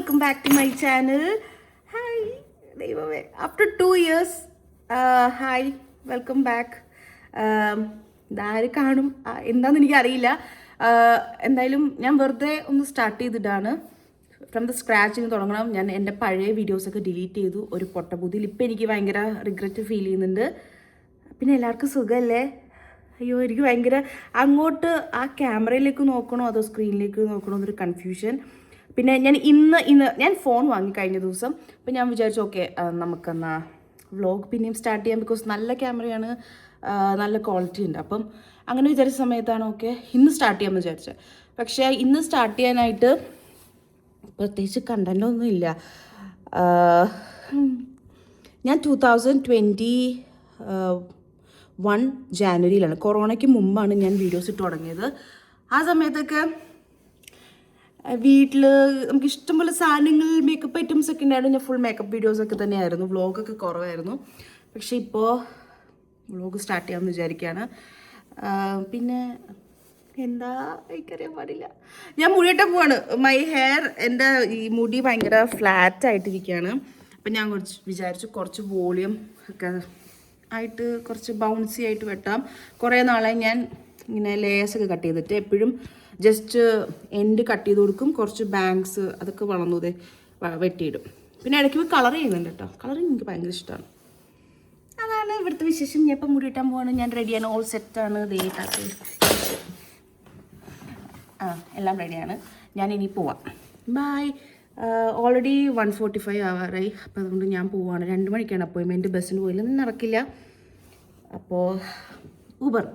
welcome back to my channel. Hi, after 2 years, hi, welcome back. ഇതാര് കാണും എന്താണെന്ന് എനിക്കറിയില്ല. എന്തായാലും ഞാൻ വെറുതെ ഒന്ന് സ്റ്റാർട്ട് ചെയ്തിട്ടാണ്. ഫ്രം ദ സ്ക്രാച്ചിന് തുടങ്ങണം. ഞാൻ എൻ്റെ പഴയ വീഡിയോസൊക്കെ ഡിലീറ്റ് ചെയ്തു ഒരു പൊട്ടബുദ്ധിയിൽ. ഇപ്പം എനിക്ക് ഭയങ്കര റിഗ്രറ്റ് ഫീൽ ചെയ്യുന്നുണ്ട്. പിന്നെ എല്ലാവർക്കും സുഖമല്ലേ? അയ്യോ, എനിക്ക് ഭയങ്കര അങ്ങോട്ട് ആ ക്യാമറയിലേക്ക് നോക്കണോ അതോ സ്ക്രീനിലേക്ക് നോക്കണോ എന്നൊരു കൺഫ്യൂഷൻ. പിന്നെ ഞാൻ ഞാൻ ഫോൺ വാങ്ങി കഴിഞ്ഞ ദിവസം. അപ്പം ഞാൻ വിചാരിച്ചു ഓക്കെ നമുക്കെന്നാ വ്ളോഗ് പിന്നെയും സ്റ്റാർട്ട് ചെയ്യാം. ബിക്കോസ് നല്ല ക്യാമറയാണ്, നല്ല ക്വാളിറ്റി ഉണ്ട്. അപ്പം അങ്ങനെ വിചാരിച്ച സമയത്താണ് ഓക്കെ ഇന്ന് സ്റ്റാർട്ട് ചെയ്യാമെന്ന് വിചാരിച്ചത്. പക്ഷേ ഇന്ന് സ്റ്റാർട്ട് ചെയ്യാനായിട്ട് പ്രത്യേകിച്ച് കണ്ടൻ്റൊന്നും ഇല്ല. ഞാൻ 2021 ജാനുവരിയിലാണ്, കൊറോണയ്ക്ക് മുമ്പാണ് ഞാൻ വീഡിയോസ് ഇട്ട് തുടങ്ങിയത്. ആ സമയത്തൊക്കെ വീട്ടിൽ നമുക്ക് ഇഷ്ടംപോലെ സാധനങ്ങൾ, മേക്കപ്പ് ഐറ്റംസ് ഒക്കെ ഉണ്ടായിരുന്നു. ഞാൻ ഫുൾ മേക്കപ്പ് വീഡിയോസൊക്കെ തന്നെയായിരുന്നു, വ്ളോഗൊക്കെ കുറവായിരുന്നു. പക്ഷേ ഇപ്പോൾ വ്ളോഗ് സ്റ്റാർട്ട് ചെയ്യാമെന്ന് വിചാരിക്കുകയാണ്. പിന്നെ എന്താ എനിക്കറിയാൻ പാടില്ല, ഞാൻ മുടിയിട്ടാൻ പോവാണ്. മൈ ഹെയർ, എൻ്റെ ഈ മുടി ഭയങ്കര ഫ്ലാറ്റ് ആയിട്ടിരിക്കുകയാണ്. അപ്പം ഞാൻ വിചാരിച്ചു കുറച്ച് വോളിയം ഒക്കെ ആയിട്ട് കുറച്ച് ബൗൺസി ആയിട്ട് വെട്ടാം. കുറേ നാളായി ഞാൻ ഇങ്ങനെ ലേസൊക്കെ കട്ട് ചെയ്തിട്ട് എപ്പോഴും ജസ്റ്റ് എൻഡ് കട്ട് ചെയ്ത് കൊടുക്കും. കുറച്ച് ബാങ്ക്സ് അതൊക്കെ വളർന്നതേ വെട്ടിയിടും. പിന്നെ ഇടയ്ക്ക് കളർ ചെയ്യുന്നുണ്ട് കേട്ടോ. കളറിങ് എനിക്ക് ഭയങ്കര ഇഷ്ടമാണ്. അതാണ് ഇവിടുത്തെ വിശേഷം. ഞാൻ ഇപ്പം മുടിയിട്ടാൻ പോവാണ്. ഞാൻ റെഡിയാണ്, ഓൾ സെറ്റാണ്. എല്ലാം റെഡിയാണ്. ഞാൻ ഇനി പോവാം. ബൈ. ഓൾറെഡി 1:45 ആവാറായി. അപ്പോൾ അതുകൊണ്ട് ഞാൻ പോവാണ്. 2 മണിക്കാണ് അപ്പോയിൻമെൻറ്റ്. ബസ്സിന് പോയില്ല, നടക്കില്ല. അപ്പോൾ ഊബർ.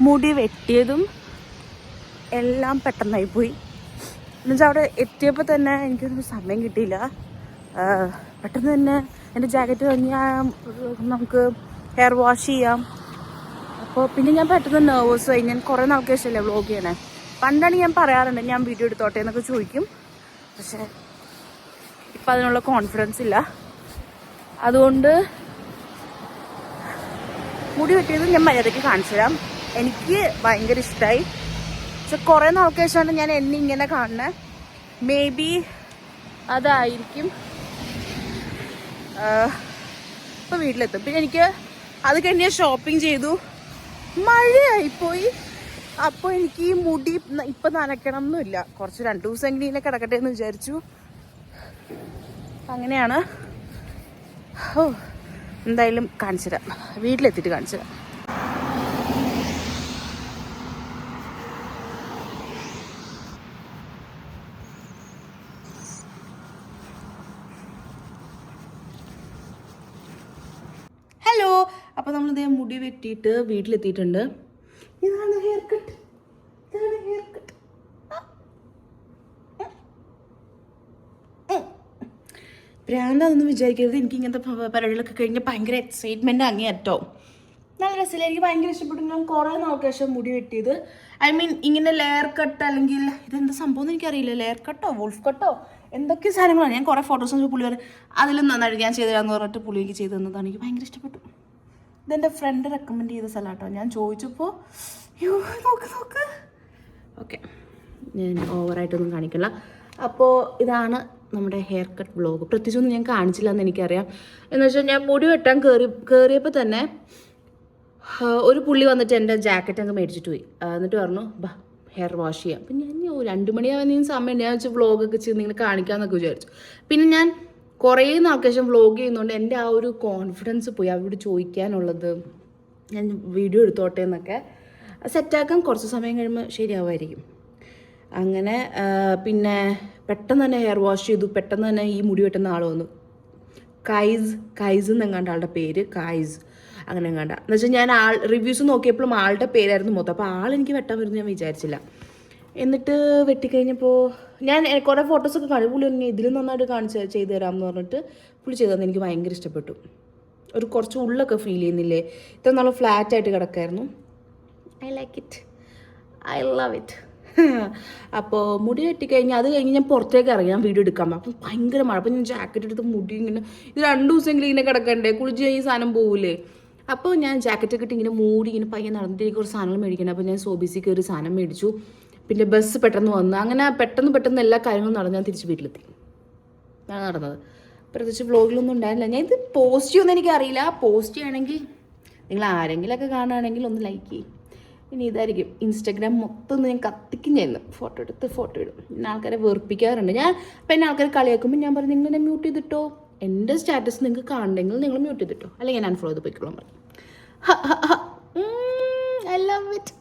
മുടി വെട്ടിയതും എല്ലാം പെട്ടെന്നായി പോയി. എന്നുവെച്ചാൽ അവിടെ എത്തിയപ്പോൾ തന്നെ എനിക്കൊന്നും സമയം കിട്ടിയില്ല. പെട്ടെന്ന് തന്നെ എൻ്റെ ജാക്കറ്റ് കഴിഞ്ഞാൽ നമുക്ക് ഹെയർ വാഷ് ചെയ്യാം. അപ്പോൾ പിന്നെ ഞാൻ പെട്ടെന്ന് നെർവസായി. ഞാൻ കുറേ നാൾക്ക് ശേഷമല്ലേ വ്ളോഗ് ചെയ്യണേ. പണ്ടാണ് ഞാൻ പറയാറുണ്ട് ഞാൻ വീഡിയോ എടുത്തോട്ടെ എന്നൊക്കെ ചോദിക്കും. പക്ഷേ ഇപ്പം അതിനുള്ള കോൺഫിഡൻസ് ഇല്ല. അതുകൊണ്ട് മുടി വെട്ടിയത് ഞാൻ മര്യാദയ്ക്ക് കാണിച്ചു തരാം. എനിക്ക് ഭയങ്കര ഇഷ്ടമായി. പക്ഷെ കുറേ നാൾക്ക് ശേഷമാണ് ഞാൻ എന്നെ ഇങ്ങനെ കാണുന്നത്. മേ ബി അതായിരിക്കും. ഇപ്പോൾ വീട്ടിലെത്തും. പിന്നെ എനിക്ക് അത് കഴിഞ്ഞ് ഷോപ്പിംഗ് ചെയ്തു. മഴയായിപ്പോയി. അപ്പോൾ എനിക്ക് ഈ മുടി ഇപ്പം നനയ്ക്കണം എന്നില്ല. കുറച്ച് 2 ദിവസം എങ്ങനെ കിടക്കട്ടെ എന്ന് വിചാരിച്ചു. അങ്ങനെയാണ്. എന്തായാലും കാണിച്ചു തരാം, വീട്ടിലെത്തിയിട്ട് കാണിച്ചു തരാം. ഹലോ. അപ്പോൾ നമ്മളിതേ മുടി വെട്ടിയിട്ട് വീട്ടിലെത്തിയിട്ടുണ്ട്. ഇതാണ് ഹെയർ കട്ട്. ഭ്രാന്താണെന്ന് വിചാരിക്കരുത്. എനിക്ക് ഇങ്ങനത്തെ പരിപാടികളൊക്കെ കഴിഞ്ഞാൽ ഭയങ്കര എക്സൈറ്റ്മെൻറ്റ് അങ്ങേയറ്റോ. നല്ല രസമില്ല, എനിക്ക് ഭയങ്കര ഇഷ്ടപ്പെട്ടു. ഞാൻ കുറേ നാൾക്ക് ശേഷം മുടി വെട്ടിയത്. ഐ മീൻ ഇങ്ങനെ ലെയർ കട്ട്, അല്ലെങ്കിൽ ഇതെന്താ സംഭവം എന്ന് എനിക്കറിയില്ല. ലെയർ കട്ടോ വോൾഫ് കട്ടോ എന്തൊക്കെ സാധനങ്ങളാണ്. ഞാൻ കുറേ ഫോട്ടോസ് പുള്ളി പറയും അതിലും നന്നായിട്ട് ഞാൻ ചെയ്ത് തരാമെന്ന് പറഞ്ഞിട്ട് പുള്ളി എനിക്ക് ചെയ്ത് തന്നതാണ്. എനിക്ക് ഭയങ്കര ഇഷ്ടപ്പെട്ടു. ഇതെൻ്റെ ഫ്രണ്ട് റെക്കമെൻഡ് ചെയ്ത സ്ഥലം കേട്ടോ. ഞാൻ ചോദിച്ചപ്പോൾ നോക്ക് ഓക്കെ, ഞാൻ ഓവറായിട്ടൊന്നും കാണിക്കില്ല. അപ്പോൾ ഇതാണ് നമ്മുടെ ഹെയർ കട്ട് വ്ളോഗ്. പ്രത്യേകിച്ചൊന്നും ഞാൻ കാണിച്ചില്ല എന്ന് എനിക്കറിയാം. എന്ന് വെച്ചാൽ ഞാൻ മുടി വെട്ടാൻ കയറിയപ്പോൾ തന്നെ ഒരു പുള്ളി വന്നിട്ട് എൻ്റെ ജാക്കറ്റ് അങ്ങ് മേടിച്ചിട്ട് പോയി. എന്നിട്ട് പറഞ്ഞു ബാ ഹെയർ വാഷ് ചെയ്യാം. അപ്പം ഞാൻ 2 മണിയാവുന്ന സമയം ഞാൻ വെച്ചാൽ വ്ളോഗൊക്കെ ചെയ്ത് നിങ്ങൾ കാണിക്കാമെന്നൊക്കെ വിചാരിച്ചു. പിന്നെ ഞാൻ കുറേ നാൾക്ക് ശേഷം വ്ളോഗ് ചെയ്യുന്നതുകൊണ്ട് എൻ്റെ ആ ഒരു കോൺഫിഡൻസ് പോയി അവരോട് ചോദിക്കാനുള്ളത് ഞാൻ വീഡിയോ എടുത്തോട്ടെ എന്നൊക്കെ. സെറ്റാക്കാൻ കുറച്ച് സമയം കഴിയുമ്പോൾ ശരിയാവുമായിരിക്കും. അങ്ങനെ പിന്നെ പെട്ടെന്ന് തന്നെ ഹെയർ വാഷ് ചെയ്തു. പെട്ടെന്ന് തന്നെ ഈ മുടി വെട്ടുന്ന ആൾ വന്നു. കൈസ് എന്നെങ്ങാണ്ട് ആളുടെ പേര്, കായ്സ് അങ്ങനെ എങ്ങാണ്ട. എന്ന് വെച്ചാൽ ഞാൻ റിവ്യൂസ് നോക്കിയപ്പോഴും ആളുടെ പേരായിരുന്നു മൊത്തം. അപ്പോൾ ആളെനിക്ക് വെട്ടാൻ വരുമെന്ന് ഞാൻ വിചാരിച്ചില്ല. എന്നിട്ട് വെട്ടിക്കഴിഞ്ഞപ്പോൾ ഞാൻ കുറേ ഫോട്ടോസൊക്കെ കാണും. പുള്ളി തന്നെ ഇതിലും നന്നായിട്ട് ചെയ്തു തരാമെന്ന് പറഞ്ഞിട്ട് പുള്ളി ചെയ്തതെന്ന് എനിക്ക് ഭയങ്കര ഇഷ്ടപ്പെട്ടു. ഒരു കുറച്ച് ഉള്ളൊക്കെ ഫീൽ ചെയ്യുന്നില്ലേ? ഇത്ര നല്ല ഫ്ലാറ്റായിട്ട് കിടക്കായിരുന്നു. I like it, I love it. അപ്പോൾ മുടി വെട്ടിക്കഴിഞ്ഞാൽ അത് കഴിഞ്ഞ് ഞാൻ പുറത്തേക്ക് ഇറങ്ങി, ഞാൻ വീഡിയോ എടുക്കാൻ. അപ്പം ഭയങ്കര മഴ. അപ്പം ഞാൻ ജാക്കറ്റ് എടുത്ത് മുടി ഇങ്ങനെ ഇത് 2 ദിവസമെങ്കിലും ഇങ്ങനെ കിടക്കണ്ടേ, കുളിച്ച് ഈ സാധനം പോവില്ലേ. അപ്പോൾ ഞാൻ ജാക്കറ്റൊക്കെ ഇട്ട് ഇങ്ങനെ മൂടി ഇങ്ങനെ പയ്യെ നടന്നിട്ട് എനിക്ക് കുറച്ച് സാധനങ്ങൾ മേടിക്കണം. അപ്പോൾ ഞാൻ സോബീസിൽ കയറി സാധനം മേടിച്ചു. പിന്നെ ബസ് പെട്ടെന്ന് വന്നു. അങ്ങനെ പെട്ടെന്ന് എല്ലാ കാര്യങ്ങളും നടന്ന് ഞാൻ തിരിച്ച് വീട്ടിലെത്തി. ഞാൻ നടന്നത് പ്രത്യേകിച്ച് വ്ളോഗിലൊന്നും ഉണ്ടായിരുന്നില്ല. ഞാൻ ഇത് പോസ്റ്റ് ചെയ്യുമെന്ന് എനിക്കറിയില്ല. പോസ്റ്റ് ചെയ്യണമെങ്കിൽ നിങ്ങൾ ആരെങ്കിലുമൊക്കെ കാണുകയാണെങ്കിൽ ഒന്ന് ലൈക്ക് ചെയ്യും. ഇനി ഇതായിരിക്കും ഇൻസ്റ്റാഗ്രാം മൊത്തം ഞാൻ കത്തിക്കും ചെയ്യുന്നു. ഫോട്ടോ ഇടും. പിന്നെ ആൾക്കാരെ വെറുപ്പിക്കാറുണ്ട് ഞാൻ. അപ്പം എന്നെ ആൾക്കാർ കളിയാക്കുമ്പോൾ ഞാൻ പറയും നിങ്ങൾ എന്നെ മ്യൂട്ട് ചെയ്തിട്ടോ, എൻ്റെ സ്റ്റാറ്റസ് നിങ്ങൾക്ക് കാണണമെങ്കിൽ നിങ്ങൾ മ്യൂട്ട് ചെയ്തിട്ടോ, അല്ലെങ്കിൽ ഞാൻ അൺഫോളോ ചെയ്ത് പോയിക്കോളാൻ പറയും. I love it.